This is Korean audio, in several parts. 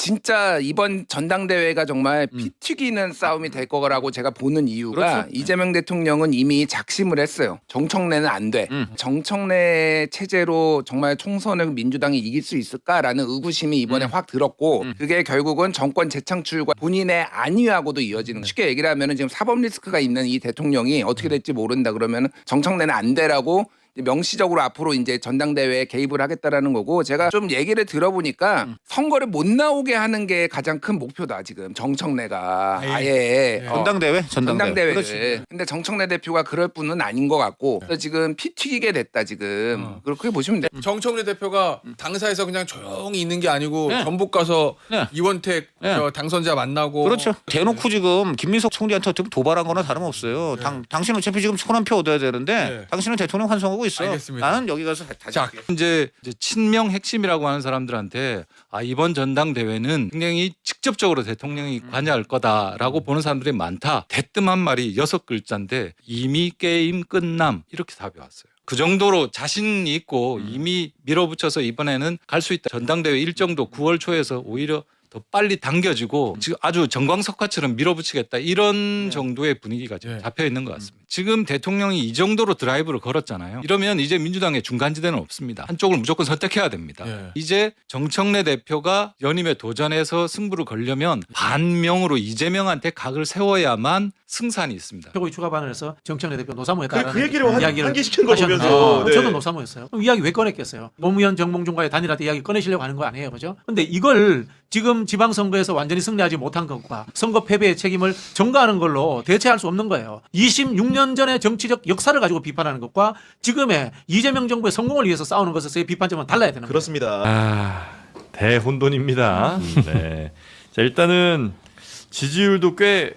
진짜 이번 전당대회가 정말 피 튀기는 싸움이 될 거라고 제가 보는 이유가 그렇죠. 이재명 대통령은 이미 작심을 했어요. 정청래는 안 돼. 정청래 체제로 정말 총선을 민주당이 이길 수 있을까라는 의구심이 이번에 확 들었고 그게 결국은 정권 재창출과 본인의 안위하고도 이어지는 거예요. 쉽게 얘기를 하면은 지금 사법 리스크가 있는 이 대통령이 어떻게 될지 모른다 그러면은 정청래는 안 돼라고 명시적으로 앞으로 이제 전당대회에 개입을 하겠다라는 거고 제가 좀 얘기를 들어보니까 선거를 못 나오게 하는 게 가장 큰 목표다 지금 정청래가 아예 전당대회? 전당대회를. 그렇지. 근데 정청래 대표가 그럴 분은 아닌 것 같고 그래서 지금 피 튀기게 됐다 지금 그렇게 보시면 돼요. 정청래 대표가 당사에서 그냥 조용히 있는 게 아니고 네. 전북 가서 네. 이원택 네. 저 당선자 만나고 그렇죠. 대놓고 지금 김민석 총리한테 어떻게 도발한 거나 다름없어요. 당신은 어차피 지금 손 한 표 얻어야 되는데 네. 당신은 대통령 환송하고 있어. 알겠습니다. 나는 여기 가서 다시 자, 할게. 이제 친명 핵심이라고 하는 사람들한테 이번 전당대회는 굉장히 직접적으로 대통령이 관여할 거다라고 보는 사람들이 많다. 대뜸한 말이 6글자인데 이미 게임 끝남 이렇게 답이 왔어요. 그 정도로 자신이 있고 이미 밀어붙여서 이번에는 갈 수 있다. 전당대회 일정도 9월 초에서 오히려 더 빨리 당겨지고 지금 아주 정광석화처럼 밀어붙이겠다 이런 정도의 분위기가 지금 잡혀 있는 것 같습니다. 지금 대통령이 이 정도로 드라이브를 걸었잖아요. 이러면 이제 민주당의 중간지대는 없습니다. 한쪽을 무조건 선택해야 됩니다. 이제 정청래 대표가 연임에 도전해서 승부를 걸려면 반명으로 이재명한테 각을 세워야만 승산이 있습니다. 최고위 추가반을 해서 정청래 대표 노사모였다라는 그 얘기를 이야기를 환기시킨 거 하셨는데 보면서, 네. 저도 노사모였어요. 그럼 이야기 왜 꺼냈겠어요? 노무현 정몽준과의 단일화 이야기 꺼내시려고 하는 거 아니에요, 그죠? 근데 이걸 지금 지방선거에서 완전히 승리하지 못한 것과 선거 패배의 책임을 전가하는 걸로 대체할 수 없는 거예요. 26년 전의 정치적 역사를 가지고 비판하는 것과 지금의 이재명 정부의 성공을 위해서 싸우는 것에서의 비판점은 달라야 되는 거예요. 그렇습니다. 대혼돈입니다. 네. 자, 일단은 지지율도 꽤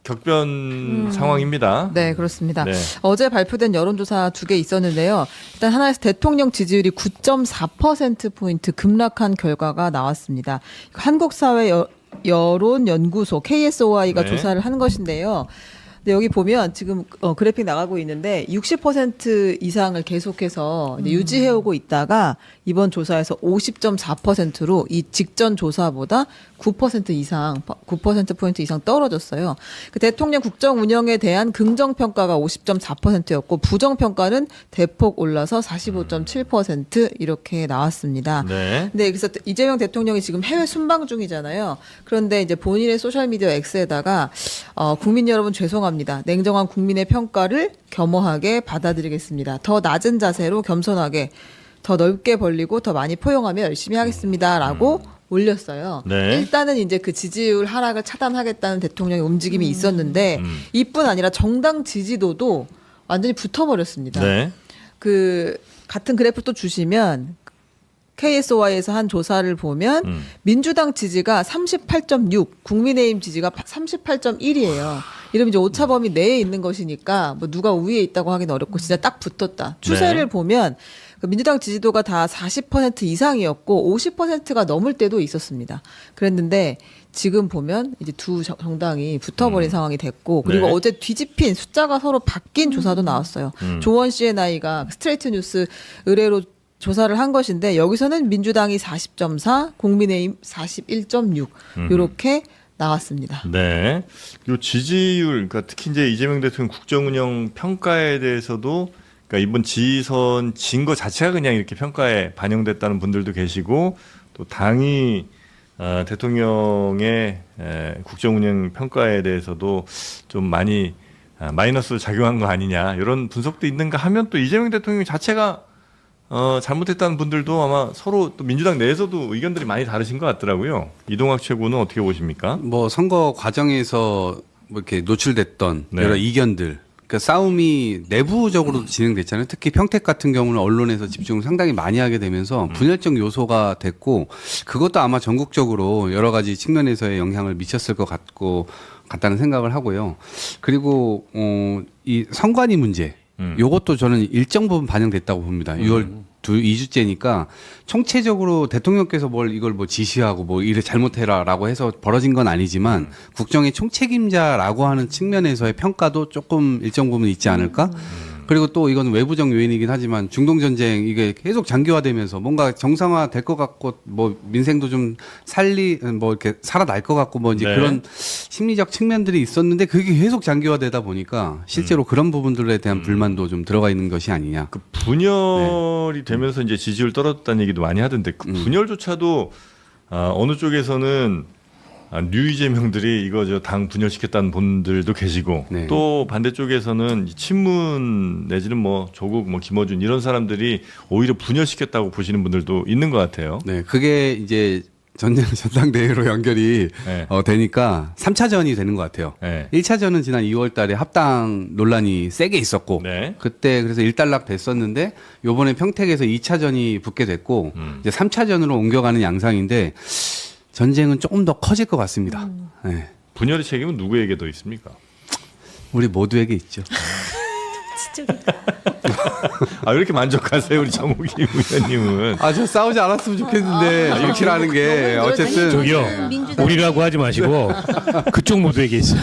격변 상황입니다. 네, 그렇습니다. 네. 어제 발표된 여론조사 2개 있었는데요. 일단 하나에서 대통령 지지율이 9.4%포인트 급락한 결과가 나왔습니다. 한국사회 여론연구소 KSOI가 네. 조사를 한 것인데요. 근데 여기 보면 지금 그래픽 나가고 있는데 60% 이상을 계속해서 이제 유지해오고 있다가 이번 조사에서 50.4%로 이 직전 조사보다 9% 이상, 9%포인트 이상 떨어졌어요. 그 대통령 국정 운영에 대한 긍정평가가 50.4%였고 부정평가는 대폭 올라서 45.7% 이렇게 나왔습니다. 네. 네, 그래서 이재명 대통령이 지금 해외 순방 중이잖아요. 그런데 이제 본인의 소셜미디어 X에다가 국민 여러분 죄송합니다. 냉정한 국민의 평가를 겸허하게 받아들이겠습니다. 더 낮은 자세로 겸손하게 더 넓게 벌리고 더 많이 포용하며 열심히 하겠습니다라고 올렸어요. 네. 일단은 이제 그 지지율 하락을 차단하겠다는 대통령의 움직임이 있었는데 이뿐 아니라 정당 지지도도 완전히 붙어버렸습니다. 네. 그 같은 그래프 또 주시면 KSOI에서 한 조사를 보면 민주당 지지가 38.6, 국민의힘 지지가 38.1이에요. 이러면 이제 오차범위 내에 있는 것이니까 뭐 누가 우위에 있다고 하기는 어렵고 진짜 딱 붙었다. 추세를 보면 그 민주당 지지도가 다 40% 이상이었고 50%가 넘을 때도 있었습니다. 그랬는데 지금 보면 이제 두 정당이 붙어버린 상황이 됐고 그리고 네. 어제 뒤집힌 숫자가 서로 바뀐 조사도 나왔어요. 조원 씨의 나이가 스트레이트 뉴스 의뢰로 조사를 한 것인데 여기서는 민주당이 40.4, 국민의힘 41.6 이렇게 나왔습니다. 네. 요 지지율, 그러니까 특히 이제 이재명 대통령 국정운영 평가에 대해서도 그러니까 이번 지선 진 거 자체가 그냥 이렇게 평가에 반영됐다는 분들도 계시고 또 당이 대통령의 국정운영 평가에 대해서도 좀 많이 마이너스로 작용한 거 아니냐 이런 분석도 있는가 하면 또 이재명 대통령 자체가 잘못했다는 분들도 아마 서로 또 민주당 내에서도 의견들이 많이 다르신 것 같더라고요. 이동학 최고는 어떻게 보십니까? 뭐 선거 과정에서 뭐 이렇게 노출됐던 네. 여러 이견들, 그러니까 싸움이 내부적으로도 진행됐잖아요. 특히 평택 같은 경우는 언론에서 집중을 상당히 많이 하게 되면서 분열적 요소가 됐고 그것도 아마 전국적으로 여러 가지 측면에서의 영향을 미쳤을 것 같다는 생각을 하고요. 그리고 이 선관위 문제. 요것도 저는 일정 부분 반영됐다고 봅니다. 6월 2주째니까 총체적으로 대통령께서 이걸 지시하고 이래 잘못해라라고 해서 벌어진 건 아니지만 국정의 총책임자라고 하는 측면에서의 평가도 조금 일정 부분 있지 않을까? 그리고 또 이건 외부적 요인이긴 하지만 중동 전쟁 이게 계속 장기화되면서 뭔가 정상화 될 것 같고 뭐 민생도 좀 뭐 이렇게 살아날 것 같고 뭐 이제 네. 그런 심리적 측면들이 있었는데 그게 계속 장기화되다 보니까 실제로 그런 부분들에 대한 불만도 좀 들어가 있는 것이 아니냐. 그 분열이 되면서 이제 지지율 떨어졌다는 얘기도 많이 하던데 그 분열조차도 어느 쪽에서는 뉴 이재명들이 이거 저 당 분열시켰다는 분들도 계시고 네. 또 반대쪽에서는 친문 내지는 뭐 조국 뭐 김어준 이런 사람들이 오히려 분열시켰다고 보시는 분들도 있는 것 같아요. 네, 그게 이제 전당대회로 연결이 네. 되니까 3차전이 되는 것 같아요. 네. 1차전은 지난 2월 달에 합당 논란이 세게 있었고 네. 그때 그래서 일단락 됐었는데 요번에 평택에서 2차전이 붙게 됐고 이제 3차전으로 옮겨가는 양상인데 전쟁은 조금 더 커질 것 같습니다. 네. 분열의 책임은 누구에게 더 있습니까? 우리 모두에게 있죠. 왜 이렇게 만족하세요 우리 정욱이 의원님은? 저 싸우지 않았으면 좋겠는데 이렇게라는 게 어쨌든 저기요 우리라고 하지 마시고 그쪽 모두에게 있어요.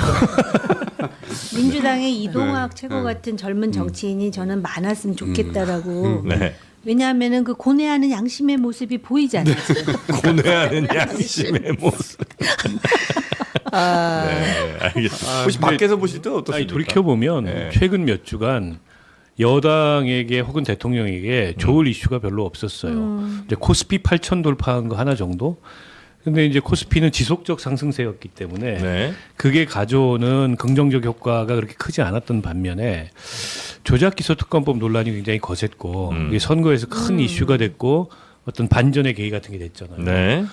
민주당의 이동학 최고 같은 젊은 정치인이 저는 많았으면 좋겠다라고. 네. 왜냐하면은 그 고뇌하는 양심의 모습이 보이잖아요. 고뇌하는 양심의 모습. 네, 알겠습니다. 혹시 밖에서 보실 때 어떻습니까? 아니, 돌이켜보면 네. 최근 몇 주간 여당에게 혹은 대통령에게 좋을 이슈가 별로 없었어요. 이제 코스피 8,000 돌파한 거 하나 정도. 근데 이제 코스피는 지속적 상승세였기 때문에 네. 그게 가져오는 긍정적 효과가 그렇게 크지 않았던 반면에 조작기소특검법 논란이 굉장히 거셌고 이게 선거에서 큰 이슈가 됐고 어떤 반전의 계기 같은 게 됐잖아요. 네.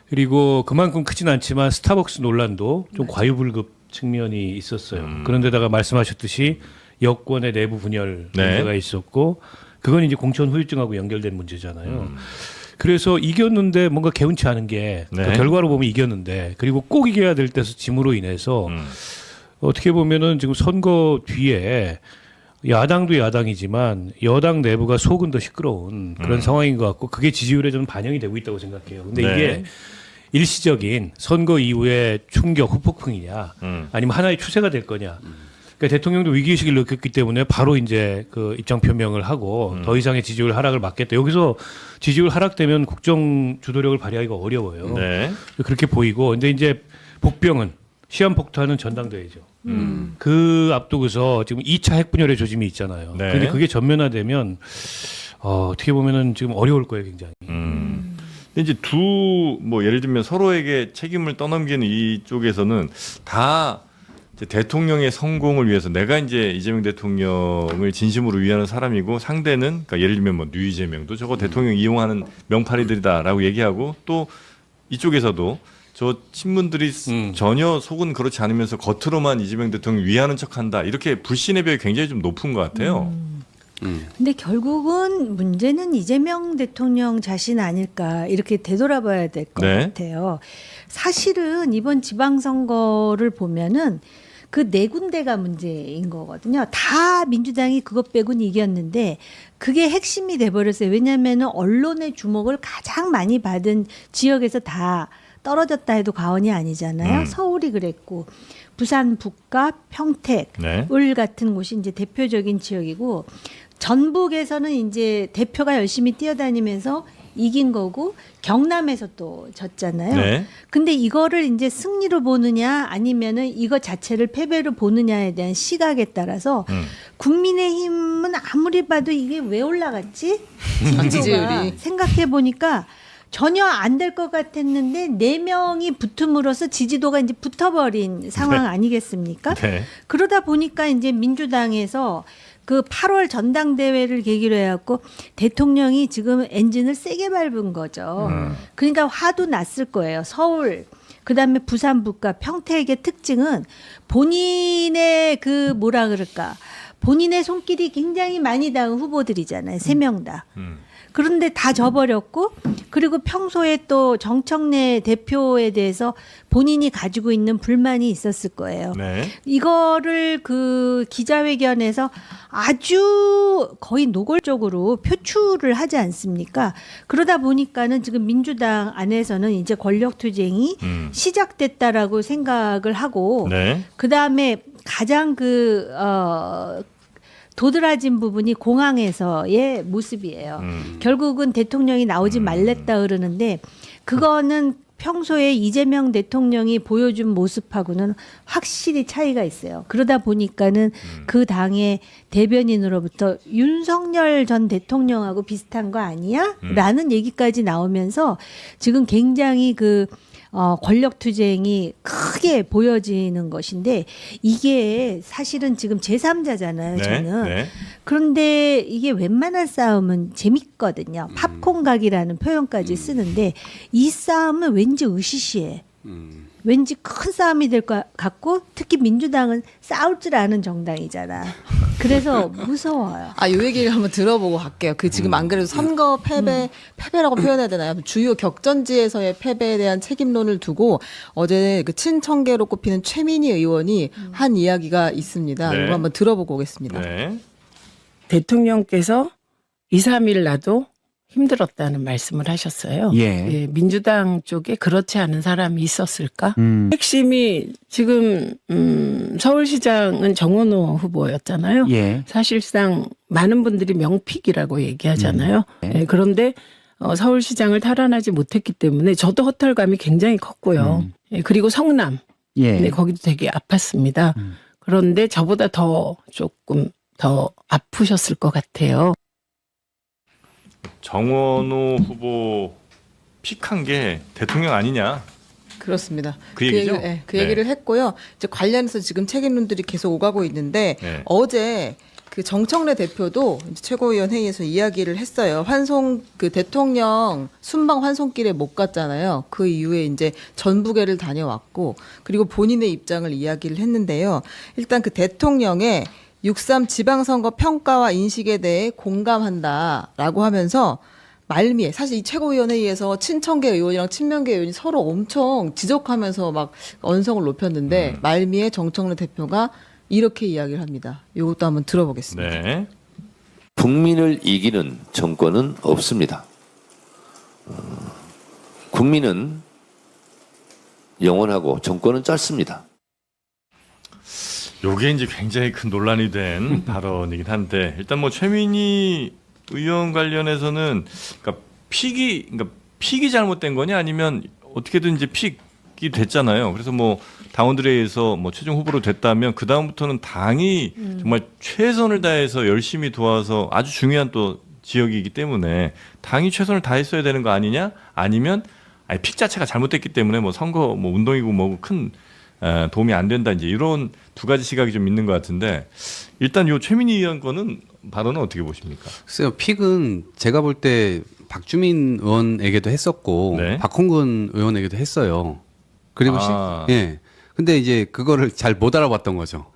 그리고 그만큼 크진 않지만 스타벅스 논란도 좀 과유불급 측면이 있었어요. 그런데다가 말씀하셨듯이 여권의 내부 분열 네. 문제가 있었고 그건 이제 공천 후유증하고 연결된 문제잖아요. 그래서 이겼는데 뭔가 개운치 않은 게 네. 그 결과로 보면 이겼는데 그리고 꼭 이겨야 될 때서 짐으로 인해서 어떻게 보면은 지금 선거 뒤에 야당도 야당이지만 여당 내부가 속은 더 시끄러운 그런 상황인 것 같고 그게 지지율에 좀 반영이 되고 있다고 생각해요. 근데 네. 이게 일시적인 선거 이후의 충격 후폭풍이냐 아니면 하나의 추세가 될 거냐. 그러니까 대통령도 위기의식을 느꼈기 때문에 바로 이제 그 입장 표명을 하고 더 이상의 지지율 하락을 막겠다. 여기서 지지율 하락되면 국정 주도력을 발휘하기가 어려워요. 네. 그렇게 보이고 근데 이제 복병은 시한폭탄은 전당대회죠. 그 앞두고서 지금 2차 핵분열의 조짐이 있잖아요. 네. 근데 그게 전면화되면 어떻게 보면은 지금 어려울 거예요, 굉장히. 근데 이제 뭐 예를 들면 서로에게 책임을 떠넘기는 이쪽에서는 다 이제 대통령의 성공을 위해서 내가 이제 이재명 대통령을 진심으로 위하는 사람이고 상대는 그러니까 예를 들면 뭐 뉴 이재명도 저거 대통령 이용하는 명파리들이다라고 얘기하고 또 이쪽에서도 저 친문들이 전혀 속은 그렇지 않으면서 겉으로만 이재명 대통령 위하는 척한다 이렇게 불신의 벽이 굉장히 좀 높은 것 같아요. 근데 결국은 문제는 이재명 대통령 자신 아닐까 이렇게 되돌아봐야 될 것 네. 같아요. 사실은 이번 지방선거를 보면은 그 네 군데가 문제인 거거든요. 다 민주당이 그것 빼고는 이겼는데 그게 핵심이 돼버렸어요. 왜냐하면 언론의 주목을 가장 많이 받은 지역에서 다 떨어졌다 해도 과언이 아니잖아요. 서울이 그랬고 부산, 북가, 평택, 네. 을 같은 곳이 이제 대표적인 지역이고 전북에서는 이제 대표가 열심히 뛰어다니면서 이긴 거고 경남에서 또 졌잖아요. 네. 근데 이거를 이제 승리로 보느냐 아니면은 이거 자체를 패배로 보느냐에 대한 시각에 따라서 국민의힘은 아무리 봐도 이게 왜 올라갔지? 지지율이. 생각해 보니까 전혀 안 될 것 같았는데 4명이 붙음으로써 지지도가 이제 붙어버린 상황 아니겠습니까? 네. 그러다 보니까 이제 민주당에서 그 8월 전당대회를 계기로 해갖고 대통령이 지금 엔진을 세게 밟은 거죠. 그러니까 화도 났을 거예요. 서울, 그다음에 부산, 북가, 평택의 특징은 본인의 그 뭐라 그럴까, 본인의 손길이 굉장히 많이 닿은 후보들이잖아요. 3명 다. 그런데 다 져버렸고 그리고 평소에 또 정청래 대표에 대해서 본인이 가지고 있는 불만이 있었을 거예요. 네. 이거를 그 기자회견에서 아주 거의 노골적으로 표출을 하지 않습니까? 그러다 보니까는 지금 민주당 안에서는 이제 권력투쟁이 시작됐다라고 생각을 하고 네. 그 다음에 가장 도드라진 부분이 공항에서의 모습이에요. 결국은 대통령이 나오지 말랬다 그러는데 그거는 평소에 이재명 대통령이 보여준 모습하고는 확실히 차이가 있어요. 그러다 보니까는 그 당의 대변인으로부터 윤석열 전 대통령하고 비슷한 거 아니야? 라는 얘기까지 나오면서 지금 굉장히 권력 투쟁이 크게 보여지는 것인데 이게 사실은 지금 제3자잖아요. 저는. 네. 그런데 이게 웬만한 싸움은 재밌거든요. 팝콘 각이라는 표현까지 쓰는데 이 싸움은 왠지 으시시해. 왠지 큰 싸움이 될 것 같고 특히 민주당은 싸울 줄 아는 정당이잖아. 그래서 무서워요. 아, 요 얘기를 한번 들어보고 갈게요. 그 지금 안 그래도 선거 패배라고 표현해야 되나요? 주요 격전지에서의 패배에 대한 책임론을 두고 어제 그 친청계로 꼽히는 최민희 의원이 한 이야기가 있습니다. 네. 이거 한번 들어보고 오겠습니다. 네. 대통령께서 2, 3일 나도 힘들었다는 말씀을 하셨어요. 예, 민주당 쪽에 그렇지 않은 사람이 있었을까? 핵심이 지금 서울시장은 정원호 후보였잖아요. 사실상 많은 분들이 명픽이라고 얘기하잖아요. 그런데 서울시장을 탈환하지 못했기 때문에 저도 허탈감이 굉장히 컸고요. 그리고 성남, 거기도 되게 아팠습니다. 그런데 저보다 조금 더 아프셨을 것 같아요. 정원호 후보 픽한 게 대통령 아니냐? 그렇습니다. 그 얘기죠? 그 얘기를 했고요. 이제 관련해서 지금 책임론들이 계속 오가고 있는데 어제 그 정청래 대표도 이제 최고위원 회의에서 이야기를 했어요. 그 대통령 순방 환송길에 못 갔잖아요. 그 이후에 이제 전북에를 다녀왔고 그리고 본인의 입장을 이야기를 했는데요. 일단 그 대통령의 6.3 지방선거 평가와 인식에 대해 공감한다라고 하면서 말미에 사실 이 최고위원회의에서 친청계 의원이랑 친명계 의원이 서로 엄청 지적하면서 막 언성을 높였는데 말미에 정청래 대표가 이렇게 이야기를 합니다. 이것도 한번 들어보겠습니다. 네. 국민을 이기는 정권은 없습니다. 국민은 영원하고 정권은 짧습니다. 요게 이제 굉장히 큰 논란이 된 발언이긴 한데 일단 뭐 최민희 의원 관련해서는 그러니까 픽이 잘못된 거냐 아니면 어떻게든 이제 픽이 됐잖아요. 그래서 뭐 당원들에 의해서 뭐 최종 후보로 됐다면 그 다음부터는 당이 정말 최선을 다해서 열심히 도와서 아주 중요한 또 지역이기 때문에 당이 최선을 다했어야 되는 거 아니냐? 아니면 아니 픽 자체가 잘못됐기 때문에 뭐 선거 뭐 운동이고 뭐 큰 도움이 안 된다 이제 이런 두 가지 시각이 좀 있는 것 같은데 일단 요 최민희 의원 거는 발언은 어떻게 보십니까? 글쎄요, 픽은 제가 볼 때 박주민 의원에게도 했었고 박홍근 의원에게도 했어요. 그리고 근데 이제 그거를 잘 못 알아봤던 거죠.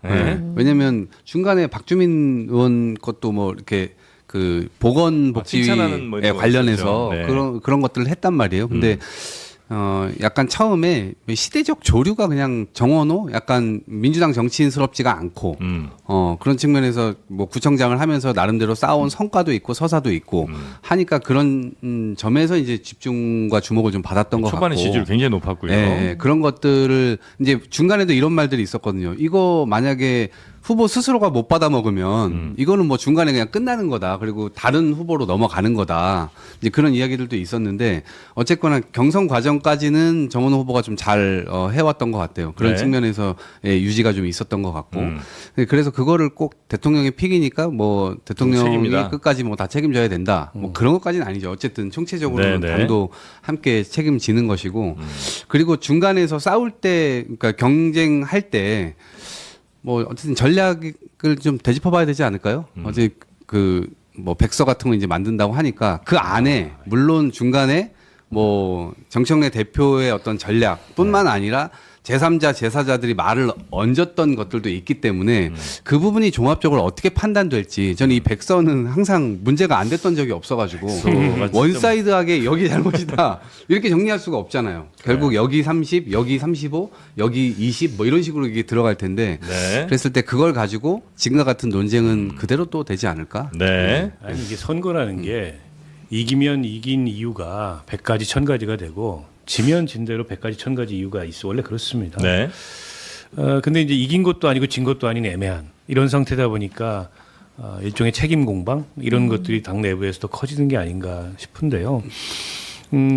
왜냐면 중간에 박주민 의원 것도 뭐 이렇게 그 보건복지에 뭐 관련해서 그런 것들을 했단 말이에요. 근데 약간 처음에 시대적 조류가 그냥 정원호 약간 민주당 정치인스럽지가 않고 그런 측면에서 뭐 구청장을 하면서 나름대로 쌓아온 성과도 있고 서사도 있고 하니까 그런 점에서 이제 집중과 주목을 좀 받았던 것 같고 초반에 지지율 굉장히 높았고요. 네, 그런 것들을 이제 중간에도 이런 말들이 있었거든요. 이거 만약에 후보 스스로가 못 받아 먹으면 이거는 뭐 중간에 그냥 끝나는 거다. 그리고 다른 후보로 넘어가는 거다. 이제 그런 이야기들도 있었는데 어쨌거나 경선 과정까지는 정원호 후보가 좀 잘 해왔던 것 같아요. 그런 측면에서 유지가 좀 있었던 것 같고. 그래서 그거를 꼭 대통령의 픽이니까 뭐 대통령이 책임이다. 끝까지 뭐 다 책임져야 된다. 뭐 그런 것까지는 아니죠. 어쨌든 총체적으로는 당도 함께 책임지는 것이고. 그리고 중간에서 싸울 때, 그러니까 경쟁할 때 뭐 어쨌든 전략을 좀 되짚어봐야 되지 않을까요? 어제 그 뭐 백서 같은 거 이제 만든다고 하니까 그 안에 물론 중간에 뭐 정청래 대표의 어떤 전략뿐만 아니라 제3자, 제4자들이 말을 얹었던 것들도 있기 때문에 그 부분이 종합적으로 어떻게 판단될지 저는 이 백서는 항상 문제가 안 됐던 적이 없어가지고 원사이드하게 여기 잘못이다 이렇게 정리할 수가 없잖아요. 결국 여기 30, 여기 35, 여기 20 뭐 이런 식으로 이게 들어갈 텐데 그랬을 때 그걸 가지고 지금과 같은 논쟁은 그대로 또 되지 않을까? 아니 이게 선거라는 게 이기면 이긴 이유가 100가지 1000가지가 되고 지면 진 대로 100가지 1000가지 이유가 있어. 원래 그렇습니다. 근데 이제 이긴 것도 아니고 진 것도 아닌 애매한 이런 상태다 보니까 일종의 책임 공방 이런 것들이 당 내부에서도 커지는 게 아닌가 싶은데요.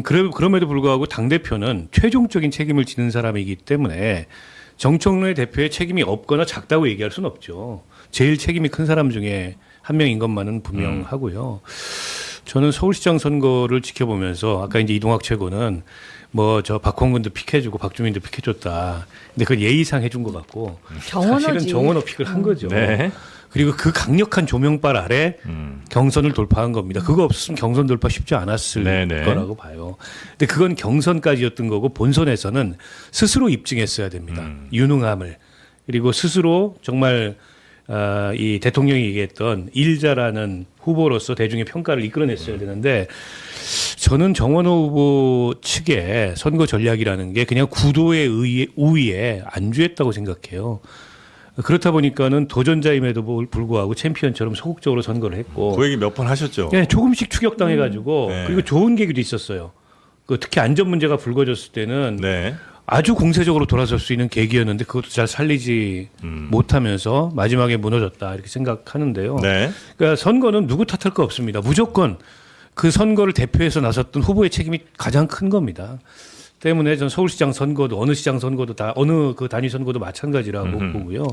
그럼에도 불구하고 당 대표는 최종적인 책임을 지는 사람이기 때문에 정청래 대표의 책임이 없거나 작다고 얘기할 수는 없죠. 제일 책임이 큰 사람 중에 한 명인 것만은 분명하고요. 저는 서울시장 선거를 지켜보면서 아까 이제 이동학 최고는 뭐 저 박홍근도 픽해주고 박주민도 픽해줬다. 근데 그건 예의상 해준 것 같고 사실은 정원호 픽을 한 거죠. 네. 그리고 그 강력한 조명빨 아래 경선을 돌파한 겁니다. 그거 없었으면 경선 돌파 쉽지 않았을 네네. 거라고 봐요. 근데 그건 경선까지였던 거고 본선에서는 스스로 입증했어야 됩니다. 유능함을. 그리고 스스로 정말 이 대통령이 얘기했던 일자라는 후보로서 대중의 평가를 이끌어냈어야 되는데 저는 정원호 후보 측의 선거 전략이라는 게 그냥 구도의 우위에 안주했다고 생각해요. 그렇다 보니까는 도전자임에도 불구하고 챔피언처럼 소극적으로 선거를 했고 그 얘기 몇 번 하셨죠? 네, 조금씩 추격당해가지고 네. 그리고 좋은 계기도 있었어요. 그 특히 안전 문제가 불거졌을 때는 네. 아주 공세적으로 돌아설 수 있는 계기였는데 그것도 잘 살리지 못하면서 마지막에 무너졌다 이렇게 생각하는데요. 네. 그러니까 선거는 누구 탓할 거 없습니다. 무조건 그 선거를 대표해서 나섰던 후보의 책임이 가장 큰 겁니다. 때문에 전 서울시장 선거도 어느 시장 선거도 다 어느 그 단위 선거도 마찬가지라고 보고요.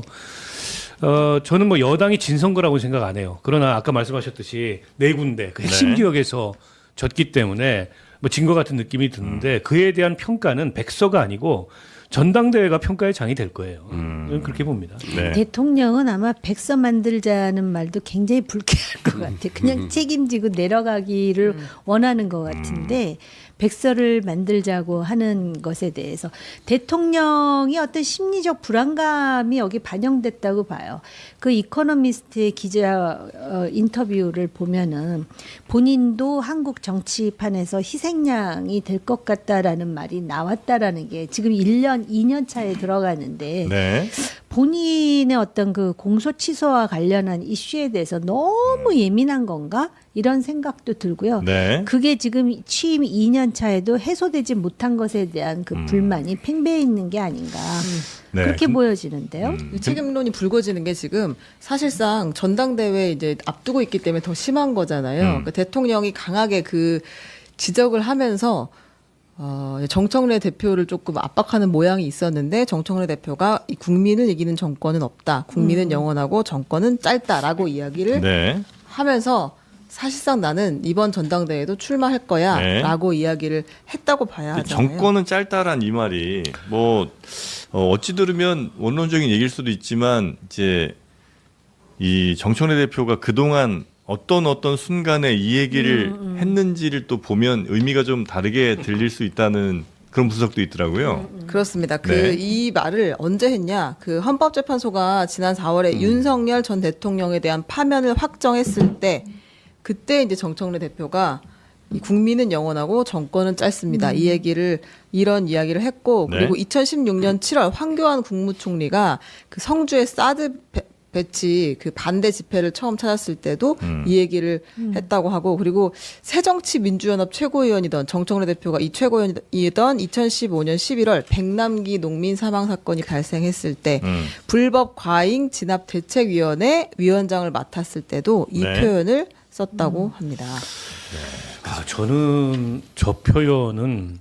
저는 뭐 여당이 진 선거라고 생각 안 해요. 그러나 아까 말씀하셨듯이 네 군데 그 핵심 네. 지역에서 졌기 때문에 뭐 진 것 같은 느낌이 드는데 그에 대한 평가는 백서가 아니고 전당대회가 평가의 장이 될 거예요. 저는 그렇게 봅니다. 네. 대통령은 아마 백서 만들자는 말도 굉장히 불쾌할 것 같아요. 그냥 책임지고 내려가기를 원하는 것 같은데 백서를 만들자고 하는 것에 대해서 대통령이 어떤 심리적 불안감이 여기 반영됐다고 봐요. 그 이코노미스트의 기자 인터뷰를 보면은 본인도 한국 정치판에서 희생양이 될 것 같다라는 말이 나왔다라는 게 지금 1년, 2년 차에 들어가는데 네. 본인의 어떤 그 공소 취소와 관련한 이슈에 대해서 너무 예민한 건가? 이런 생각도 들고요. 네. 그게 지금 취임 2년 차에도 해소되지 못한 것에 대한 그 불만이 팽배해 있는 게 아닌가. 네. 그렇게 보여지는데요. 이 책임론이 불거지는 게 지금 사실상 전당대회 이제 앞두고 있기 때문에 더 심한 거잖아요. 그러니까 대통령이 강하게 그 지적을 하면서 정청래 대표를 조금 압박하는 모양이 있었는데 정청래 대표가 이 국민을 이기는 정권은 없다. 국민은 영원하고 정권은 짧다라고 이야기를 네. 하면서 사실상 나는 이번 전당대회도 출마할 거야 네. 라고 이야기를 했다고 봐야 하잖아요. 정권은 짧다란 이 말이 뭐 어찌 들으면 원론적인 얘기일 수도 있지만 이제 이 정청래 대표가 그동안 어떤 순간에 이 얘기를 했는지를 또 보면 의미가 좀 다르게 들릴 수 있다는 그런 분석도 있더라고요. 그렇습니다. 네. 이 말을 언제 했냐? 그 헌법재판소가 지난 4월에 윤석열 전 대통령에 대한 파면을 확정했을 때 그때 이제 정청래 대표가 이 국민은 영원하고 정권은 짧습니다. 이런 이야기를 했고 네. 그리고 2016년 7월 황교안 국무총리가 그 성주의 사드 배치 그 반대 집회를 처음 찾았을 때도 이 얘기를 했다고 하고 그리고 새정치민주연합 최고위원이던 정청래 대표가 이 최고위원이던 2015년 11월 백남기 농민 사망 사건이 발생했을 때 불법 과잉 진압 대책위원회 위원장을 맡았을 때도 이 네. 표현을 썼다고 합니다. 저는 저 표현은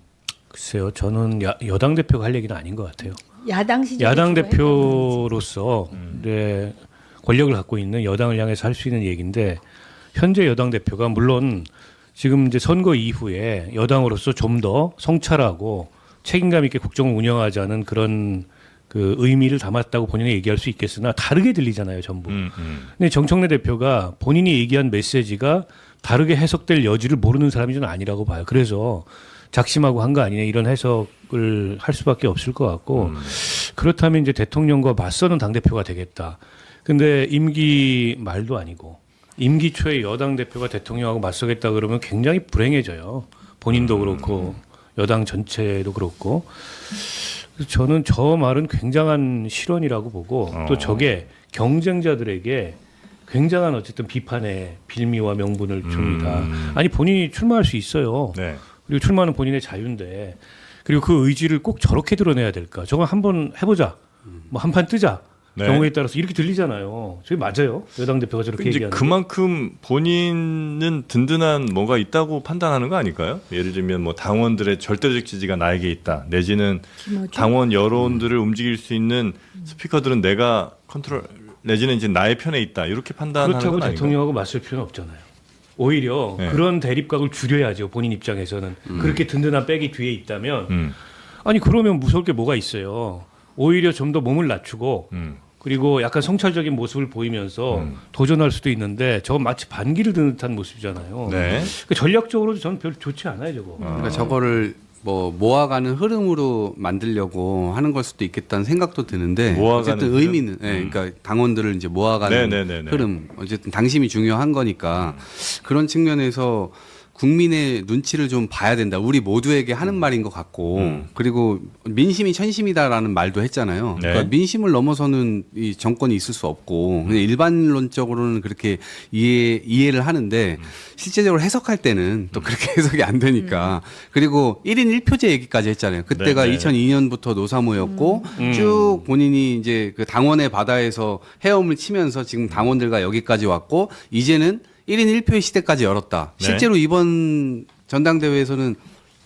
글쎄요. 저는 여당 대표가 할 얘기는 아닌 것 같아요. 야당 시절 야당 대표로서 네, 권력을 갖고 있는 여당을 향해서 할 수 있는 얘기인데 현재 여당 대표가 물론 지금 이제 선거 이후에 여당으로서 좀 더 성찰하고 책임감 있게 국정을 운영하자는 그런 그 의미를 담았다고 본인이 얘기할 수 있겠으나 다르게 들리잖아요, 전부. 근데 정청래 대표가 본인이 얘기한 메시지가 다르게 해석될 여지를 모르는 사람이 좀 아니라고 봐요. 그래서 작심하고 한 거 아니냐 이런 해석을 할 수밖에 없을 것 같고 그렇다면 이제 대통령과 맞서는 당대표가 되겠다. 근데 임기 말도 아니고 임기 초에 여당 대표가 대통령하고 맞서겠다 그러면 굉장히 불행해져요. 본인도 그렇고 여당 전체도 그렇고 저는 저 말은 굉장한 실언이라고 보고 또 저게 경쟁자들에게 굉장한 어쨌든 비판의 빌미와 명분을 줍니다. 아니 본인이 출마할 수 있어요. 네. 그리고 출마는 본인의 자유인데 그리고 그 의지를 꼭 저렇게 드러내야 될까? 저거 한번 해보자. 뭐 한판 뜨자. 네. 경우에 따라서 이렇게 들리잖아요. 저게 맞아요. 여당 대표가 저렇게 이제 얘기하는. 그만큼 본인은 든든한 뭐가 있다고 판단하는 거 아닐까요? 예를 들면 뭐 당원들의 절대적 지지가 나에게 있다. 내지는 당원 여론들을 움직일 수 있는 스피커들은 내가 컨트롤 내지는 이제 나의 편에 있다. 이렇게 판단하는 건 그렇다고 아닌가요? 대통령하고 맞설 필요는 없잖아요. 오히려 네. 그런 대립각을 줄여야죠. 본인 입장에서는 그렇게 든든한 백이 뒤에 있다면 아니 그러면 무서울 게 뭐가 있어요. 오히려 좀 더 몸을 낮추고 그리고 약간 성찰적인 모습을 보이면서 도전할 수도 있는데 저건 마치 반기를 드는 듯한 모습이잖아요. 네. 그러니까 전략적으로 저는 별로 좋지 않아요, 저거. 그러니까 저거를 뭐 모아가는 흐름으로 만들려고 하는 걸 수도 있겠다는 생각도 드는데 모아가는 어쨌든 흐름? 의미는 그러니까 당원들을 이제 모아가는 네네네네. 흐름 어쨌든 당심이 중요한 거니까 그런 측면에서 국민의 눈치를 좀 봐야 된다. 우리 모두에게 하는 말인 것 같고 그리고 민심이 천심이다라는 말도 했잖아요. 네. 그러니까 민심을 넘어서는 이 정권이 있을 수 없고 그냥 일반론적으로는 그렇게 이해를 하는데 실제적으로 해석할 때는 또 그렇게 해석이 안 되니까 그리고 1인 1표제 얘기까지 했잖아요. 그때가 네, 네. 2002년부터 노사모였고 쭉 본인이 이제 그 당원의 바다에서 헤엄을 치면서 지금 당원들과 여기까지 왔고 이제는 1인 1표의 시대까지 열었다. 네. 실제로 이번 전당대회에서는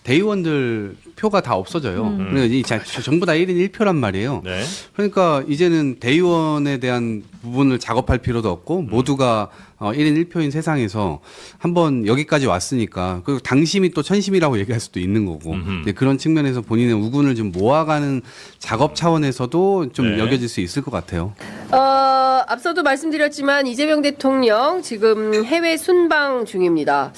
대의원들 표가 다 없어져요. 그러니까 전부 다 1인 1표란 말이에요. 네. 그러니까 이제는 대의원에 대한 부분을 작업할 필요도 없고 모두가 1인 1표인 세상에서 한번 여기까지 왔으니까 그리고 당심이 또 천심이라고 얘기할 수도 있는 거고 네, 그런 측면에서 본인의 우군을 좀 모아가는 작업 차원에서도 좀 네. 여겨질 수 있을 것 같아요. 앞서도 말씀드렸지만 이재명 대통령 지금 해외 순방 중입니다.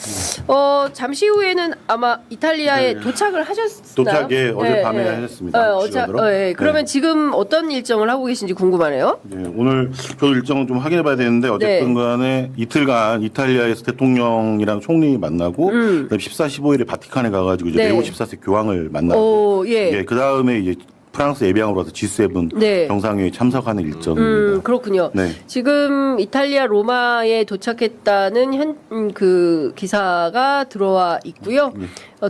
잠시 후에는 아마 이탈리아에 도착을 하셨나요? 도착에 어젯밤에 하셨습니다. 시간으로. 그러면 지금 어떤 일정을 하고 계신지 궁금하네요. 네, 오늘 저도 일정을 좀 확인해봐야 되는데 어쨌든 간에 이틀간 이탈리아에서 대통령이랑 총리 만나고 그다음에 14, 15일에 바티칸에 가가지고 이제 레오 14세 교황을 만나고 그 다음에 이제 프랑스 예비항으로 와서 G7 정상회의 참석하는 일정입니다. 그렇군요. 네. 지금 이탈리아 로마에 도착했다는 그 기사가 들어와 있고요.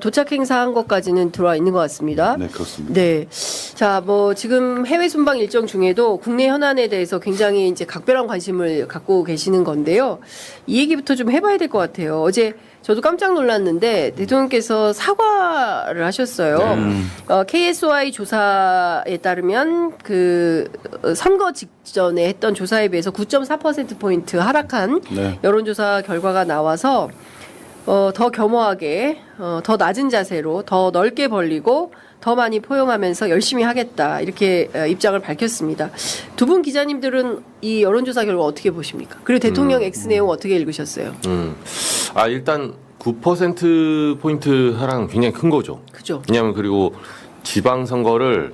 도착 행사한 것까지는 들어와 있는 것 같습니다. 네, 그렇습니다. 네. 자, 뭐 지금 해외 순방 일정 중에도 국내 현안에 대해서 굉장히 이제 각별한 관심을 갖고 계시는 건데요. 이 얘기부터 좀 해봐야 될 것 같아요. 어제 저도 깜짝 놀랐는데 대통령께서 사과를 하셨어요. KSOI 조사에 따르면 그 선거 직전에 했던 조사에 비해서 9.4%포인트 하락한 여론조사 결과가 나와서 더 겸허하게 더 낮은 자세로 더 넓게 벌리고 더 많이 포용하면서 열심히 하겠다 이렇게 입장을 밝혔습니다. 두 분 기자님들은 이 여론조사 결과 어떻게 보십니까? 그리고 대통령 X 내용 어떻게 읽으셨어요? 일단 9%포인트 하락은 굉장히 큰 거죠. 그죠. 왜냐하면 그리고 지방선거를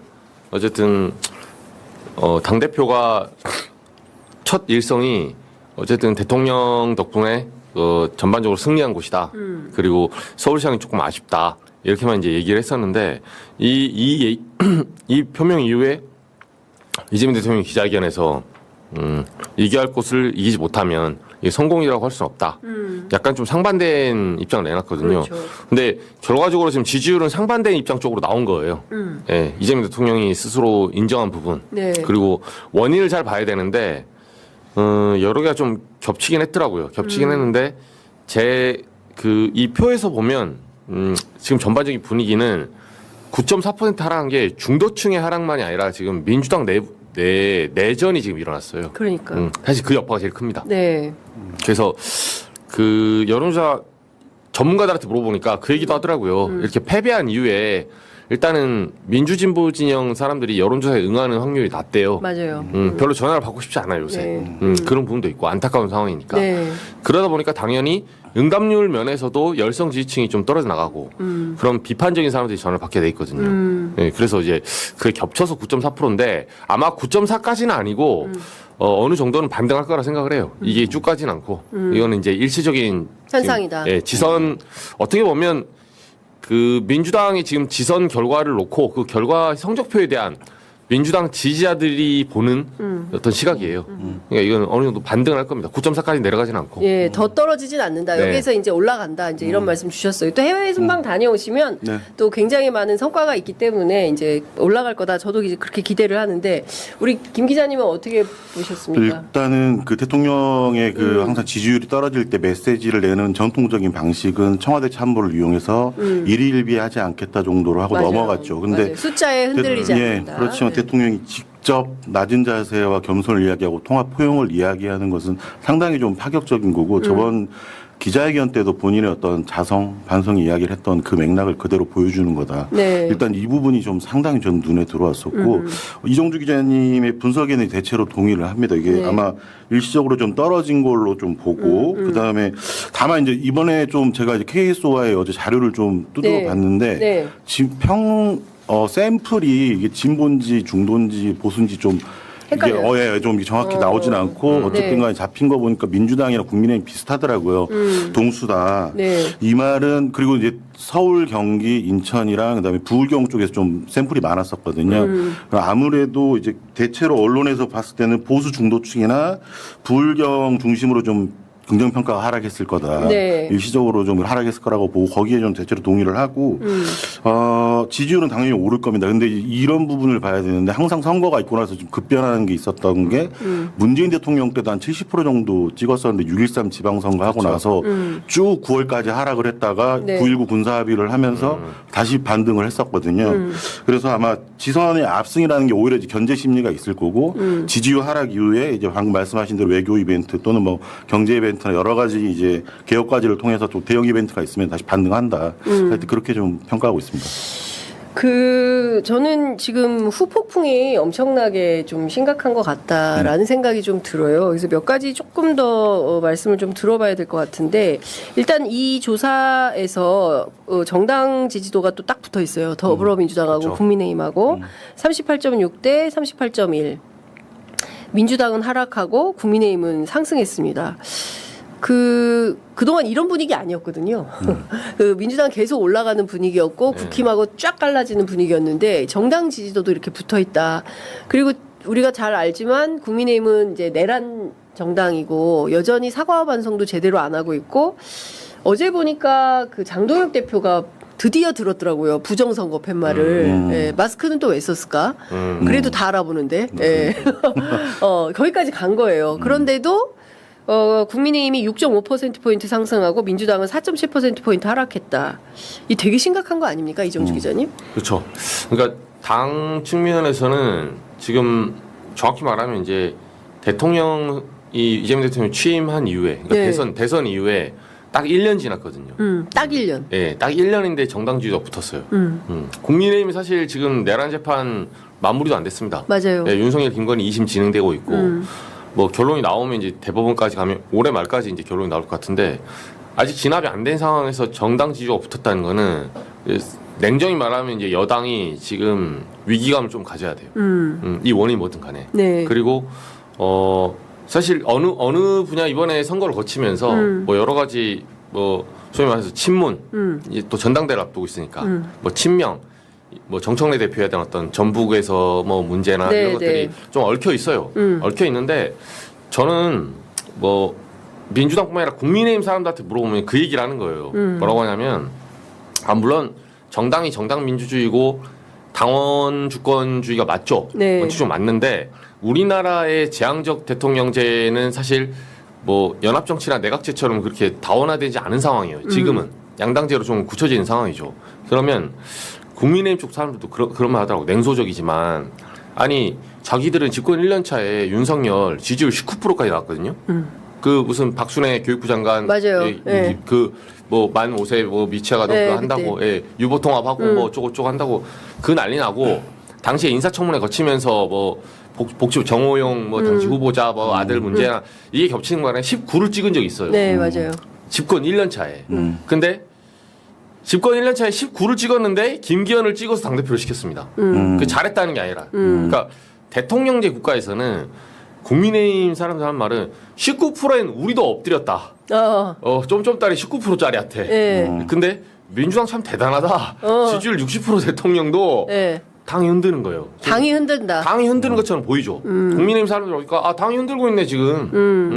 어쨌든 당대표가 첫 일성이 어쨌든 대통령 덕분에 전반적으로 승리한 곳이다. 그리고 서울시장이 조금 아쉽다. 이렇게만 이제 얘기를 했었는데 이 표명 이후에 이재명 대통령이 기자회견에서 이겨야 할 곳을 이기지 못하면 이게 성공이라고 할 수는 없다. 약간 좀 상반된 입장을 내놨거든요. 그렇죠. 근데 결과적으로 지금 지지율은 상반된 입장 쪽으로 나온 거예요. 예, 이재명 대통령이 스스로 인정한 부분. 네. 그리고 원인을 잘 봐야 되는데 여러 개가 좀 겹치긴 했더라고요. 겹치긴 했는데 이 표에서 보면 지금 전반적인 분위기는 9.4% 하락한 게 중도층의 하락만이 아니라 지금 민주당 내전이 지금 일어났어요. 그러니까. 사실 그 여파가 제일 큽니다. 네. 그래서 그 여론조사 전문가들한테 물어보니까 그 얘기도 하더라고요. 이렇게 패배한 이후에 일단은 민주진보 진영 사람들이 여론조사에 응하는 확률이 낮대요. 맞아요. 별로 전화를 받고 싶지 않아요 요새. 그런 부분도 있고 안타까운 상황이니까. 네. 그러다 보니까 당연히 응답률 면에서도 열성 지지층이 좀 떨어져 나가고 그런 비판적인 사람들이 전화를 받게 돼 있거든요. 네, 그래서 이제 그게 겹쳐서 9.4%인데 아마 9.4까지는 아니고 어느 정도는 반등할 거라 생각을 해요. 이게 쭉 가진 않고 이거는 이제 일시적인 현상이다. 지금, 지선 어떻게 보면 그 민주당이 지금 지선 결과를 놓고 그 결과 성적표에 대한 민주당 지지자들이 보는 어떤 시각이에요. 그러니까 이건 어느 정도 반등을 할 겁니다. 9.4까지 내려가지는 않고. 예, 더 떨어지진 않는다. 네. 여기에서 이제 올라간다. 이제 이런 말씀 주셨어요. 또 해외 순방 다녀오시면 네. 또 굉장히 많은 성과가 있기 때문에 이제 올라갈 거다. 저도 이제 그렇게 기대를 하는데 우리 김 기자님은 어떻게 보셨습니까? 일단은 그 대통령의 그 항상 지지율이 떨어질 때 메시지를 내는 전통적인 방식은 청와대 참모를 이용해서 일희일비하지 않겠다 정도로 하고 맞아요. 넘어갔죠. 근데 맞아요. 숫자에 흔들리지 않는다. 그렇지만 네. 대통령이 직접 낮은 자세와 겸손을 이야기하고 통합 포용을 이야기하는 것은 상당히 좀 파격적인 거고 저번 기자회견 때도 본인의 어떤 자성, 반성 이야기를 했던 그 맥락을 그대로 보여주는 거다. 네. 일단 이 부분이 좀 상당히 전 눈에 들어왔었고 이정주 기자님의 분석에는 대체로 동의를 합니다. 이게 네. 아마 일시적으로 좀 떨어진 걸로 좀 보고 그다음에 다만 이제 이번에 좀 제가 이제 KSOA의 어제 자료를 좀 뜯어 봤는데 네. 지금 샘플이 이게 진본지 중도인지 보수인지 좀 이게 좀 정확히 나오진 않고 어쨌든 간에 잡힌 거 보니까 민주당이랑 국민의힘 비슷하더라고요. 동수다. 네. 이 말은 그리고 이제 서울, 경기, 인천이랑 그다음에 부울경 쪽에서 좀 샘플이 많았었거든요. 아무래도 이제 대체로 언론에서 봤을 때는 보수 중도층이나 부울경 중심으로 좀 긍정평가가 하락했을 거다. 네. 일시적으로 좀 하락했을 거라고 보고 거기에 좀 대체로 동의를 하고 지지율은 당연히 오를 겁니다. 근데 이런 부분을 봐야 되는데 항상 선거가 있고 나서 좀 급변하는 게 있었던 게 문재인 대통령 때도 한 70% 정도 찍었었는데 6.13 지방선거 하고 나서 쭉 9월까지 하락을 했다가 네. 9.19 군사합의를 하면서 다시 반등을 했었거든요. 그래서 아마 지선의 압승이라는 게 오히려 이제 견제 심리가 있을 거고 지지율 하락 이후에 이제 방금 말씀하신 대로 외교 이벤트 또는 뭐 경제 이벤트나 여러 가지 이제 개혁 과제를 통해서 좀 대형 이벤트가 있으면 다시 반등한다. 하여튼 그렇게 좀 평가하고 있습니다. 저는 지금 후폭풍이 엄청나게 좀 심각한 것 같다라는 생각이 좀 들어요. 그래서 몇 가지 조금 더 말씀을 좀 들어봐야 될 것 같은데 일단 이 조사에서 정당 지지도가 또 딱 붙어 있어요. 더불어민주당하고 그렇죠. 국민의힘하고 38.6대 38.1. 민주당은 하락하고 국민의힘은 상승했습니다. 그동안 이런 분위기 아니었거든요. 민주당 계속 올라가는 분위기였고 국힘하고 쫙 갈라지는 분위기였는데 정당 지지도도 이렇게 붙어 있다. 그리고 우리가 잘 알지만 국민의힘은 이제 내란 정당이고 여전히 사과와 반성도 제대로 안 하고 있고 어제 보니까 그 장동혁 대표가 드디어 들었더라고요. 부정선거 팻말을. 예, 마스크는 또 왜 썼을까? 그래도 다 알아보는데. 예. 거기까지 간 거예요. 그런데도 국민의힘이 6.5%포인트 상승하고 민주당은 4.7%포인트 하락했다. 이 되게 심각한 거 아닙니까? 이정주 기자님? 그렇죠. 그러니까 당 측면에서는 지금 정확히 말하면 이제 대통령이 이재명 대통령 취임한 이후에 그러니까 네. 대선 이후에 딱 1년 지났거든요. 딱 1년. 예, 딱 1년인데 정당 지지도가 붙었어요. 국민의힘이 사실 지금 내란 재판 마무리도 안 됐습니다. 맞아요. 예, 윤석열, 김건희 2심 진행되고 있고 뭐 결론이 나오면 이제 대법원까지 가면 올해 말까지 이제 결론이 나올 것 같은데 아직 진압이 안 된 상황에서 정당 지지도가 붙었다는 거는 냉정히 말하면 이제 여당이 지금 위기감을 좀 가져야 돼요. 이 원인이 뭐든 간에. 네. 그리고 사실 어느 분야 이번에 선거를 거치면서 뭐 여러 가지 뭐 소위 말해서 친문 이제 또 전당대를 앞두고 있으니까 뭐 친명 뭐 정청래 대표에 대한 어떤 전북에서 뭐 문제나 네, 이런 것들이 네. 좀 얽혀 있어요. 얽혀 있는데 저는 뭐 민주당뿐만 아니라 국민의힘 사람들한테 물어보면 그 얘기를 하는 거예요. 뭐라고 하냐면 물론 정당이 정당 민주주의고 당원 주권주의가 맞죠. 네. 원칙적으로 맞는데 우리나라의 재앙적 대통령제는 사실 뭐 연합정치나 내각제처럼 그렇게 다원화되지 않은 상황이에요. 지금은 양당제로 좀 굳혀지는 상황이죠. 그러면 국민의힘 쪽 사람들도 그런 말 하더라고. 냉소적이지만 아니 자기들은 집권 1년 차에 윤석열 지지율 19%까지 나왔거든요. 그 무슨 박순애 교육부 장관 맞아요. 예. 그 뭐 만 5세 뭐 미취아가 네, 그거 한다고 예, 유보 통합하고 뭐 어쩌고저쩌고 한다고 그 난리 나고 당시에 인사청문회 거치면서 뭐 복지부 정호용 뭐 당시 후보자 뭐 아들 문제나 이게 겹치는 거랑 19를 찍은 적이 있어요. 네, 맞아요. 집권 1년 차에. 근데 집권 1년 차에 19를 찍었는데 김기현을 찍어서 당대표를 시켰습니다. 그 잘했다는 게 아니라. 그러니까 대통령제 국가에서는 국민의힘 사람들 하는 말은 19%엔 우리도 엎드렸다. 쫌쫌따리 19%짜리한테. 근데 민주당 참 대단하다. 지지율 60% 대통령도 당이 흔드는 거예요. 당이 흔든다. 당이 흔드는 것처럼 보이죠. 국민의힘 사람들 보니까 아 당이 흔들고 있네 지금.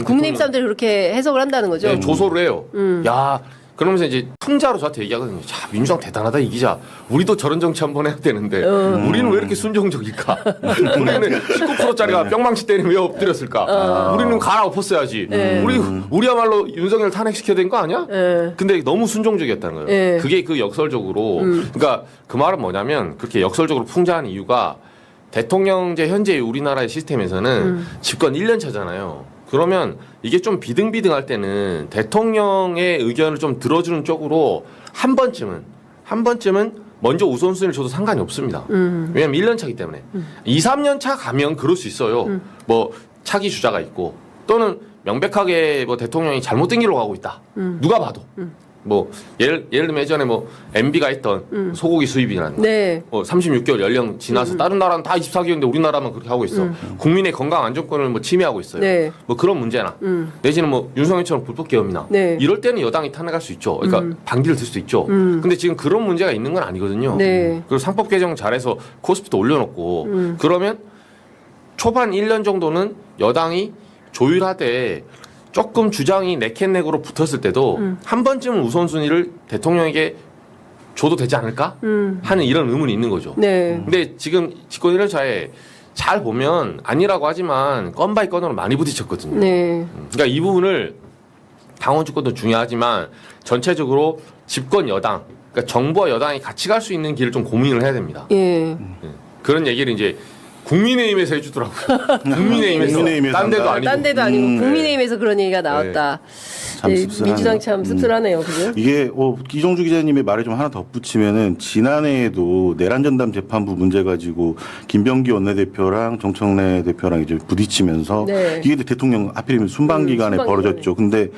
국민의힘 사람들이 그렇게 해석을 한다는 거죠. 네, 조소를 해요. 야 그러면서 이제 풍자로 저한테 얘기하거든요. 자 민주당 대단하다 이 기자. 우리도 저런 정치 한번 해야 되는데 우리는 왜 이렇게 순종적일까? 우리는 19%짜리가 뿅망치 때리면 왜 엎드렸을까? 우리는 갈아엎었어야지. 우리야말로 윤석열 탄핵시켜야 되는 거 아니야? 근데 너무 순종적이었다는 거예요. 그게 그 역설적으로 그러니까 그 말은 뭐냐면 그렇게 역설적으로 풍자한 이유가 대통령제 현재 우리나라의 시스템에서는 집권 1년 차잖아요. 그러면 이게 좀 비등비등할 때는 대통령의 의견을 좀 들어주는 쪽으로 한 번쯤은 먼저 우선순위를 줘도 상관이 없습니다. 왜냐면 1년 차기 때문에 2, 3년 차 가면 그럴 수 있어요. 뭐 차기 주자가 있고 또는 명백하게 뭐 대통령이 잘못된 길로 가고 있다. 누가 봐도. 뭐 예를 들면 예전에 뭐 MB가 했던 소고기 수입이라는 네. 36개월 연령 지나서 다른 나라는 다 24개월인데 우리나라만 그렇게 하고 있어. 국민의 건강 안전권을 뭐 침해하고 있어요. 네. 뭐 그런 문제나 내지는 뭐 윤석열처럼 불법 계엄이나 네. 이럴 때는 여당이 탄핵할 수 있죠. 그러니까 반기를 들 수 있죠. 근데 지금 그런 문제가 있는 건 아니거든요. 네. 그리고 상법 개정 잘해서 코스피도 올려놓고 그러면 초반 1년 정도는 여당이 조율하되 조금 주장이 네켓넥으로 붙었을 때도 한 번쯤은 우선순위를 대통령에게 줘도 되지 않을까 하는 이런 의문이 있는 거죠. 네. 근데 지금 집권 1년 차에 잘 보면 아니라고 하지만 건 바이 건으로 많이 부딪혔거든요. 네. 그러니까 이 부분을 당원 주권도 중요하지만 전체적으로 집권 여당, 그러니까 정부와 여당이 같이 갈 수 있는 길을 좀 고민을 해야 됩니다. 예. 그런 얘기를 이제 국민의힘에서 해주더라고요. 국민의힘에서 딴 데도 아니고. 딴 데도 아니고 국민의힘에서 그런 얘기가 나왔다. 참 네, 씁쓸하네요. 민주당 참 씁쓸하네요. 그죠? 이게 이종주 기자님의 말에 좀 하나 덧붙이면은 지난해에도 내란 전담 재판부 문제 가지고 김병기 원내대표랑 정청래 대표랑 이제 부딪히면서 네. 이게 대통령 하필이면 순방 기간에 벌어졌죠. 근데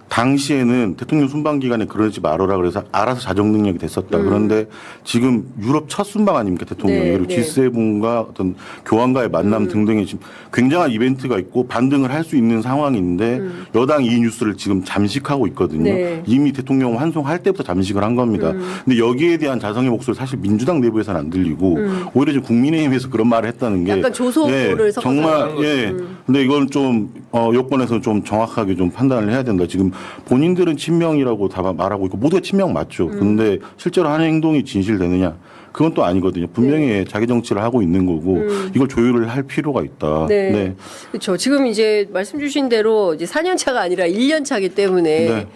당시에는 대통령 순방 기간에 그러지 말아라 그래서 알아서 자정 능력이 됐었다. 그런데 지금 유럽 첫 순방 아닙니까 대통령이. 네, 그리고 네. G7과 어떤 교황과의 만남 등등의 지금 굉장한 이벤트가 있고 반등을 할 수 있는 상황인데 여당이 이 뉴스를 지금 잠식하고 있거든요. 네. 이미 대통령 환송할 때부터 잠식을 한 겁니다. 근데 여기에 대한 자성의 목소리 사실 민주당 내부에서는 안 들리고 오히려 지금 국민의힘에서 그런 말을 했다는 게 약간 조소를 섞어서 정말 근데 이건 좀 여권에서 좀 정확하게 좀 판단을 해야 된다. 지금 본인들은 친명이라고 다 말하고 있고 모두가 친명 맞죠. 근데 실제로 하는 행동이 진실되느냐? 그건 또 아니거든요. 분명히 자기 정치를 하고 있는 거고 이걸 조율을 할 필요가 있다. 네. 네. 그렇죠. 지금 이제 말씀 주신 대로 이제 4년 차가 아니라 1년 차기 때문에 네.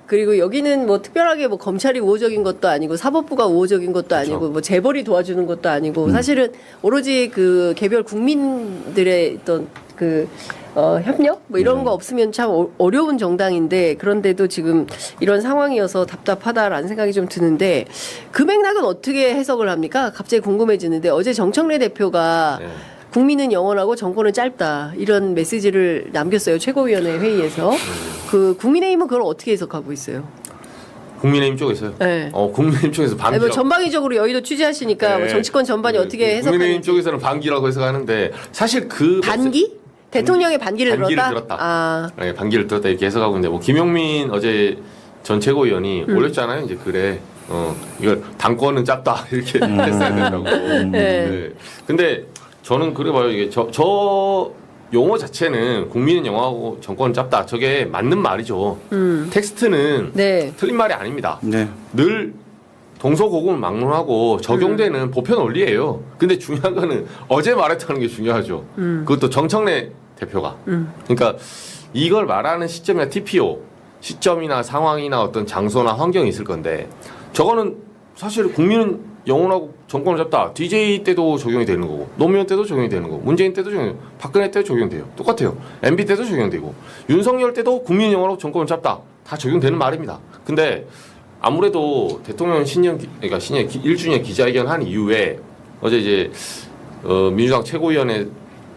그리고 여기는 뭐 특별하게 뭐 검찰이 우호적인 것도 아니고 사법부가 우호적인 것도 아니고 뭐 재벌이 도와주는 것도 아니고 사실은 오로지 그 개별 국민들의 어떤 그 협력 뭐 이런 거 없으면 참 어려운 정당인데 그런데도 지금 이런 상황이어서 답답하다라는 생각이 좀 드는데 그 맥락은 어떻게 해석을 합니까? 갑자기 궁금해지는데 어제 정청래 대표가 국민은 영원하고 정권은 짧다 이런 메시지를 남겼어요. 최고위원회 회의에서. 그 국민의힘은 그걸 어떻게 해석하고 있어요? 국민의힘 쪽에서요? 네. 국민의힘 쪽에서 반기라고. 뭐 전방위적으로 여의도 취재하시니까 네. 뭐 정치권 전반이 어떻게 해석하는지. 국민의힘 쪽에서는 반기라고 해석하는데 사실 그 반기? 대통령의 반기를 들었다? 아. 네, 반기를 들었다 이렇게 해석하고 있는데 뭐 김용민 어제 전 최고위원이 올렸잖아요. 이제 그래. 이걸 당권은 짧다 이렇게 했어야 된다고. 네. 근데 저는 그래 봐요. 이게 저 용어 자체는 국민은 영원하고 정권은 짧다. 저게 맞는 말이죠. 텍스트는 네. 틀린 말이 아닙니다. 네. 늘 동서고금을 막론하고 적용되는 보편 원리예요. 근데 중요한 거는 어제 말했다는 게 중요하죠. 그것도 정청래 대표가. 그러니까 이걸 말하는 시점이나 TPO, 시점이나 상황이나 어떤 장소나 환경이 있을 건데 저거는 사실 국민은 영원하고 정권을 잡다. DJ 때도 적용이 되는 거고 노무현 때도 적용이 되는 거고 문재인 때도 적용이 되고 박근혜 때도 적용돼요. 똑같아요. MB 때도 적용되고 윤석열 때도 국민 영원하고 정권을 잡다. 다 적용되는 말입니다. 근데 아무래도 대통령 그러니까 신년 1주년 기자회견 한 이후에 어제 이제 민주당 최고위원회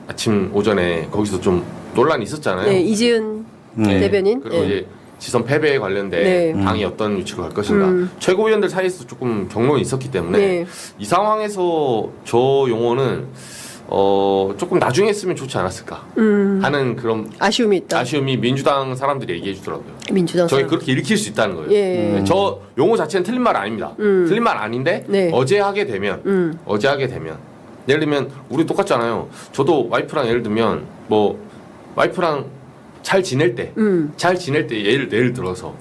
아침 오전에 거기서 좀 논란이 있었잖아요. 네, 이지은 대변인. 그리고 이제 지선 패배에 관련된 당이 어떤 위치로 갈 것인가. 최고위원들 사이에서 조금 경론이 있었기 때문에 이 상황에서 저 용어는 조금 나중에 쓰면 좋지 않았을까 하는 그런 아쉬움이 있다. 아쉬움이 민주당 사람들이 얘기해 주더라고요. 민주당 저게 사람. 그렇게 읽힐 수 있다는 거예요. 예. 네, 저 용어 자체는 틀린 말 아닙니다. 틀린 말 아닌데 네. 어제 하게 되면 예를 들면 우리 똑같잖아요. 저도 와이프랑 예를 들면 뭐 와이프랑 잘 지낼 때 예를 들어서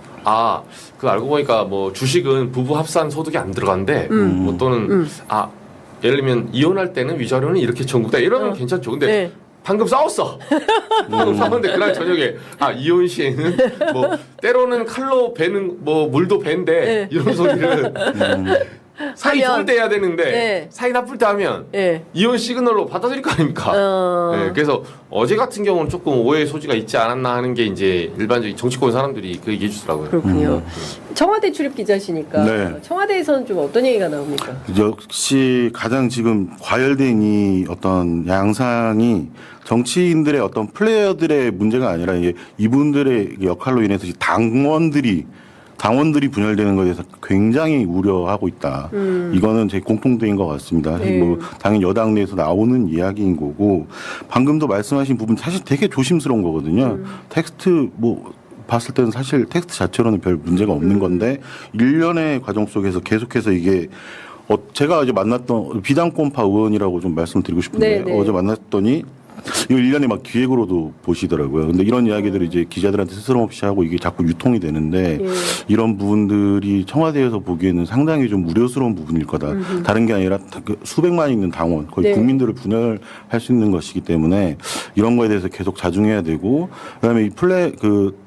그 알고 보니까 뭐 주식은 부부 합산 소득이 안 들어간대. 뭐 또는 예를 들면 이혼할 때는 위자료는 이렇게 청구다. 이러면 괜찮죠. 근데 네. 방금 싸웠어. 방금 싸웠는데 그날 저녁에 이혼 시에는 뭐 때로는 칼로 베는 뭐 물도 벤데 이런 소리를 사이 좋을 때 해야 되는데 사이 나쁠 때 하면 이혼 시그널로 받아들일 거 아닙니까? 네, 그래서 어제 같은 경우는 조금 오해의 소지가 있지 않았나 하는 게 이제 일반적인 정치권 사람들이 그 얘기해 주더라고요. 그렇군요. 청와대 출입 기자시니까 네. 청와대에서는 좀 어떤 얘기가 나옵니까? 역시 가장 지금 과열된 이 어떤 양상이 정치인들의 어떤 플레이어들의 문제가 아니라 이분들의 역할로 인해서 당원들이 분열되는 것에 대해서 굉장히 우려하고 있다. 이거는 제 공통된 것 같습니다. 뭐 당연히 여당 내에서 나오는 이야기인 거고 방금도 말씀하신 부분 사실 되게 조심스러운 거거든요. 텍스트 뭐 봤을 때는 사실 텍스트 자체로는 별 문제가 없는 건데 일련의 과정 속에서 계속해서 이게 제가 어제 만났던 비당권파 의원이라고 좀 말씀드리고 싶은데 어제 만났더니 이거 1년에 막 기획으로도 보시더라고요. 근데 이런 이야기들을 이제 기자들한테 스스럼없이 하고 이게 자꾸 유통이 되는데 이런 부분들이 청와대에서 보기에는 상당히 좀 우려스러운 부분일 거다. 다른 게 아니라 수백만 있는 당원, 거의 국민들을 분열할 수 있는 것이기 때문에 이런 거에 대해서 계속 자중해야 되고 그다음에 이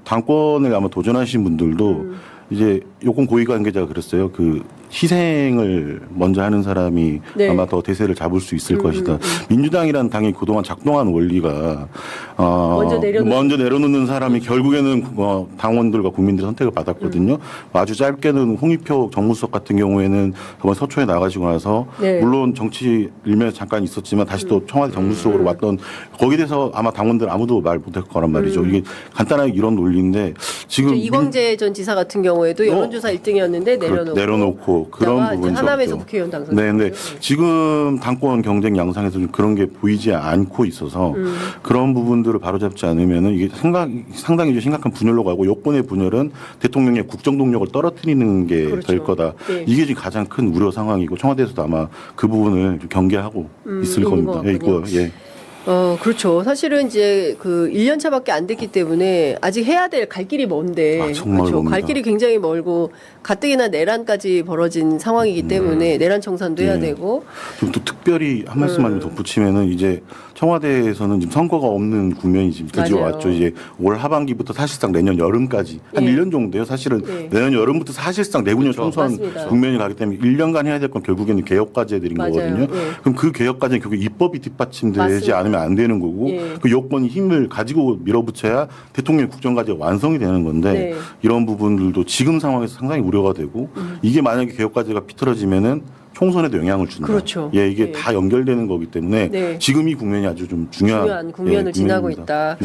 당권을 아마 도전하신 분들도 이제 요건 고위관계자가 그랬어요. 그 희생을 먼저 하는 사람이 아마 더 대세를 잡을 수 있을 것이다. 민주당이라는 당이 그동안 작동한 원리가 먼저 내려놓는 사람이 결국에는 당원들과 국민들의 선택을 받았거든요. 아주 짧게는 홍익표 정무수석 같은 경우에는 저번 서초에 나가시고 나서 물론 정치 일면에 잠깐 있었지만 다시 또 청와대 정무수석으로 왔던 거기에 대해서 아마 당원들 아무도 말 못할 거란 말이죠. 이게 간단하게 이런 논리인데 지금 이광재 전 지사 같은 경우에도 여론조사 1등이었는데 내려놓고 그런 부분이 하남에서 국회의원 당선. 네, 근데 지금 당권 경쟁 양상에서 좀 그런 게 보이지 않고 있어서 그런 부분들을 바로잡지 않으면은 이게 상당히 심각한 분열로 가고 여권의 분열은 대통령의 국정 동력을 떨어뜨리는 게 될 거다. 이게 지금 가장 큰 우려 상황이고 청와대에서도 아마 그 부분을 좀 경계하고 있을 겁니다. 그렇죠. 사실은 이제 그 1년 차밖에 안 됐기 때문에 아직 해야 될 갈 길이 먼데 그렇죠. 갈 길이 굉장히 멀고 가뜩이나 내란까지 벌어진 상황이기 때문에 내란 청산도 해야 되고 또 특별히 한 말씀만 덧붙이면은 이제 청와대에서는 지금 선거가 없는 국면이 지금 드디어 왔죠. 이제 올 하반기부터 사실상 내년 여름까지 한 1년 정도요. 사실은 내년 여름부터 사실상 내후년 총선 국면이 가기 때문에 1년간 해야 될 건 결국에는 개혁 과제들인 거거든요. 그럼 그 개혁 과제는 결국 입법이 뒷받침되지 않으면 안 되는 거고 그 여권이 힘을 가지고 밀어붙여야 대통령 국정 과제가 완성이 되는 건데 이런 부분들도 지금 상황에서 상당히 우려가 되고 이게 만약에 개혁 과제가 비틀어지면은 총선에도 영향을 준다. 그렇죠. 이게 다 연결되는 거기 때문에 지금 이 국면이 아주 좀 중요한 국면을 지나고 있다.